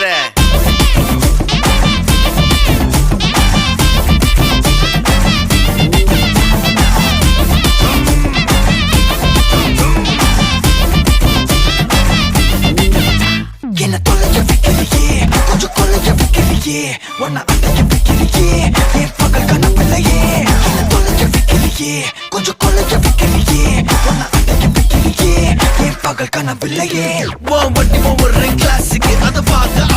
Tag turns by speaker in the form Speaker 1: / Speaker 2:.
Speaker 1: வைக்கிற
Speaker 2: என்ன தொலைய வைக்கிறியே கொஞ்சம் கொலைய வைக்கிறியே உன்னை அடைய வைக்கிறியே என் பகல் கனவில்லையே என்ன தொலைய வைக்கிறியே கொஞ்சம் கொலைய வைக்கிறியே உன்னை அடைய வைக்கிறியே என் பகல் கனவில்லையே
Speaker 1: வண்டி ஒவ்வொரு கிளாஸுக்கு அதை பார்க்க